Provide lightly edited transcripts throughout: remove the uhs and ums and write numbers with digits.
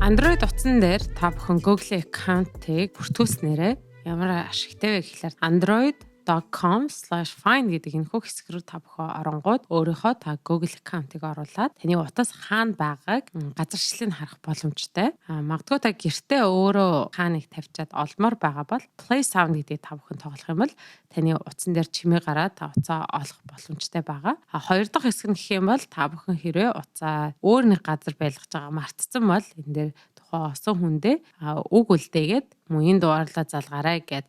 Android утсан дээр та бүхэн Google аккаунтыг бүртгүүлснээрээ ямар ашигтай вэ гэхээр android.com/find гэдэг энэхүү хэсэг рүү та бүхэн оронгууд өөрийнхөө та Google аккаунтыг оруулаад таны утас хаана байгааг газарчлалыг харах боломжтой. Магадгүй та гэртээ өөрөө хааныг тавьчаад олдмоор байгаа бол Play Sound гэдгийг та бүхэн тоглох юм бол таны утсан дээр чимээ гараад та уцаа олох боломжтой байгаа. Хоёр дахь хэсэг нь гэх юм бол та бүхэн хэрвээ уцаа өөр нэг газар байлгаж байгаа мартсан бол энэ дээр тухайн осон хүндээ үг үлдээгээд мөн энэ дугаарлаа залгаарай гэд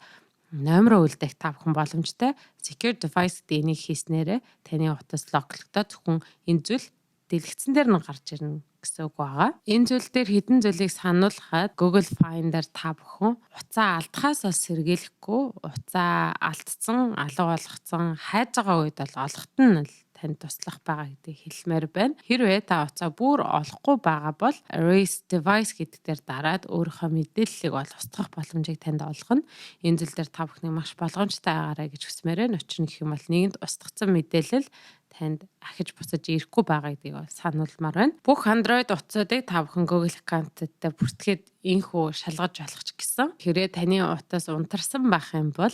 номер үлдээх та бүхэн боломжтой. Secure device гэдэг энийг хийснээрээ таны утас локлогдоо зөвхөн энэ зүйл дэлгэцэн дээр нь гарч ирнэ гэсэн үг байгаа. Энэ зүйл дээр хэдэн зүйлийг сануулхад Google Find-аар та бүхэн уцаа алдахаас сэргийлэхгүй, уцаа алдсан, алга болгоцсон хайж байгаа үед бол олохт нь танд туслах байгаа гэдгийг хэлмээр байна. Хэрвээ та уцаа бүр олохгүй байгаа бол erase device гэдэг дээр дараад өөрийнхөө мэдээллийг бол устгах боломжийг танд олгоно. Энэ зүйл дээр та бүхний маш болгоомжтой байгаарай гэж хүсмээр байна. Учир нь гэх юм бол нэгэнд устгацсан мэдээлэл танд ахиж буцаж ирэхгүй байгаа гэдгийг сануулмаар байна. Бүх Android утсуудыг та бүхэн Google аккаунттай бүртгэхэд инхүү шалгаж болох ч гэсэн хэрвээ таны утас унтарсан байх юм бол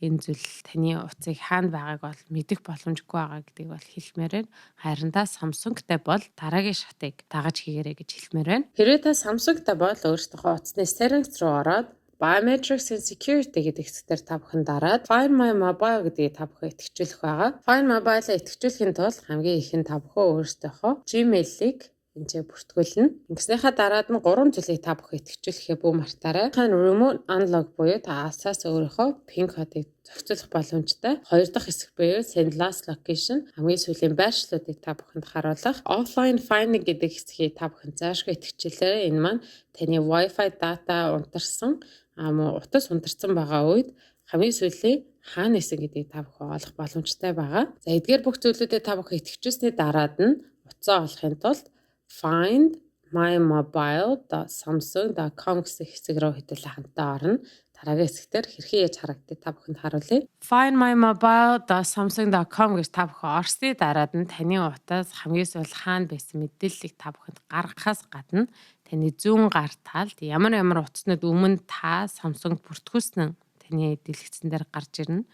энэ зүйл таны утсыг хаана байгааг бол мэдэх боломжгүй байгаа гэдгийг бол хэлмээр байна. Харин та Samsung-тай бол дараагийн шатыг дагаж хийгээрэй гэж хэлмээр байна. Хэрвээ та Samsung-тай бол өөрсдийнхөө утасны settings руу ороод Biometrics and Security гэдэг хэсгээр та бүхэн дараад Find My Mobile гэдгийг та бүхэн идэвхжүүлэх байгаа. Find Mobile-ыг идэвхжүүлэхийн тулд хамгийн ихэнд та бүхэн өөрсдийнхөө Gmail-ыг энд бүртгүүлнэ. Ингэснийхаа дараад нь 3 зүйлийг та бүхэн идэвхжүүлэхээ бүү мартаарай. Remote Unlock буюу та асаас өөрийнхөө PIN кодыг зохицуулах боломжтой. Хоёр дахь хэсэг буюу Send Last Location хамгийн сүүлийн байршлуудыг та бүхэнд харуулах. Offline Finding гэдэг хэсгийг та бүхэн заашгүй идэвхжүүлээрэй. Энэ маань таны Wi-Fi data унтарсан утас унтарсан байгаа үед хамгийн сүүлийн хаана исэн гэдгийг та бүхэн олох боломжтой байгаа. За эдгээр бүх зүйлүүдэд та бүхэн идэвхжүүлсний дараад нь утсаа олохын тулд Find My Mobile.samsung.com гэсэн хэсэг рүү хэдүүлээ хамтаа орно. Дараагийн хэсгээр хэрхэн яаж харагдгийг та бүхэнд харуулъя. Find My Mobile.samsung.com гэж та бүхэн орсны дараад нь таны утас хамгийн сүүл хаана байсан мэдээллийг та бүхэнд гаргахаас гадна таны зүүн гар талд ямар утаснууд өмнө та Samsung бүртгүүлсэн таны дэлгэцэн дээр гарч ирнэ.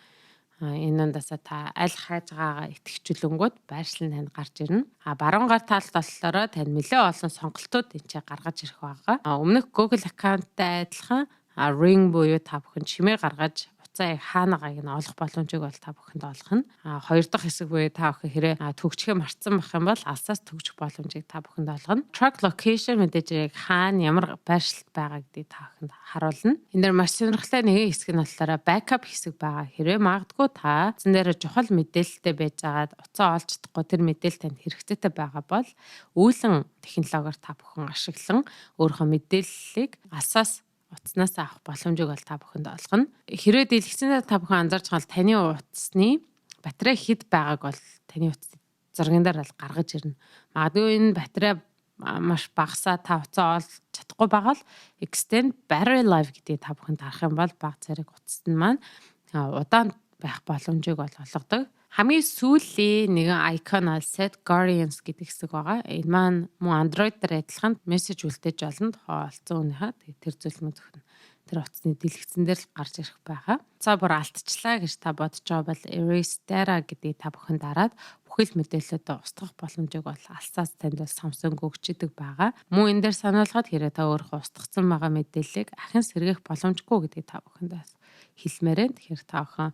Энэ ундасаа та аль хайж байгаагаа итгэжүүлэнгүүд байршлан танд гарч ирнэ. Баруун гар талд болохоор тань нэлээд олон сонголтууд энэ гаргаж ирэх байгаа. Өмнөх Google аккаунттай адилхан ring буюу та бүхэн чимээ гаргаж утсаа хаана байгааг нь олох боломжийг бол та бүхэнд олгоно. Хоёр дахь хэсэг буюу та бүхэн хэрэг төгжихээ мартсан байх юм бол алсаас төгжих боломжийг та бүхэнд олгоно. Track location мэдээж хаана ямар байршилт байгаа гэдгийг та бүхэнд харуулна. Энэ дээр маш сонирхолтой нэгэн хэсэг нь болохоор backup хэсэг байгаа. Хэрвээ магадгүй та зэн дээр чухал мэдээлэлтэй байж байгаад утсаа олж чадахгүй тэр мэдээлэл танд хэрэгцээтэй байгаа бол үүлэн технологиор та бүхэн ашиглан өөрийнхөө мэдээллийг алсаас утаснаас авах боломжийг бол та бүхэнд олгоно. Хэрвээ дэлгэцэн та бүхэн анзаарч байгаа бол таны утасны батарей хэд байгааг бол таны утасны зурган дээр бол гаргаж ирнэ. Магадгүй энэ батарей маш багасаа та утсаа олж чадахгүй байгаа л Extend Battery Life гэдгийг та бүхэнд харах юм бол бага зэрэг утасны маань удаан байх боломжийг бол олгодог. Хамгийн сүүлийн нэгэн icon Set Guardians гэдэг хэсэг байгаа. Энэ маань мөн Android дээр адилхан мессеж үлдээж болно. Олцсон үнийхээ тэр зүйл мөн зөвхөн тэр утасны дэлгэцэн дээр л гарч ирэх байгаа. За бүр алдчихлаа гэж та бодож байгаа бол Erase Data гэдгийг та бүхэн дараад бүхэл мэдээлэлүүдээ устгах боломжийг бол алсаас танд бол Samsung өгчдөг байгаа. Мөн энэ дээр сануулхад хэрэг та өөрийнхөө устгацсан байгаа мэдээллийг ахин сэргээх боломжгүй гэдгийг та бүхэнд хэлмээр байна. Тэгэхээр та бүхэн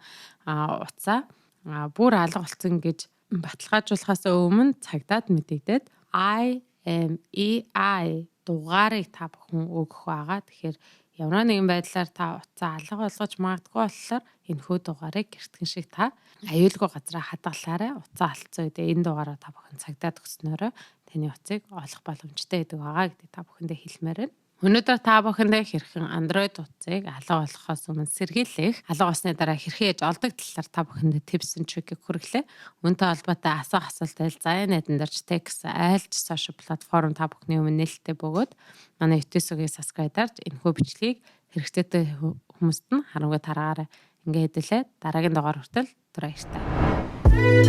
утсаа бүр алга болсон гэж баталгаажуулахаас өмнө цагдаад мэдэгдээд IMEI дугаарыг та бүхэн өгөх байгаа. Тэгэхээр ямар нэгэн байдлаар та утсаа алга болгож магадгүй болохоор энэхүү дугаарыг гэртхэн шиг та аюулгүй газараа хадгалаарай. Утсаа алдсан үедээ энэ дугаараа та бүхэн цагдаад өгснөөрөө таны утсыг олох боломжтой гэдэг байгаа гэдгийг та бүхэндээ хэлмээр байна. Өнөөдөр та бүхэндээ хэрхэн Android утсыг алга болохоос өмнө сэргийлэх, алга болсны дараа хэрхэн яаж олдог талаар та бүхэндээ tips and trick хүргэлээ. Үүнтэй холбоотой асуулт байл Заяа найдан дээрч text айлч social платформ та бүхний өмнө нээлттэй бөгөөд манай YouTube-ийг subscribe дарж энэхүү бичлэгийг хэрэгцээтэй хүмүүст нь харангүй тараагаарай. Ингээ хэдүүлээ дараагийн дугаар хүртэл баярлалаа.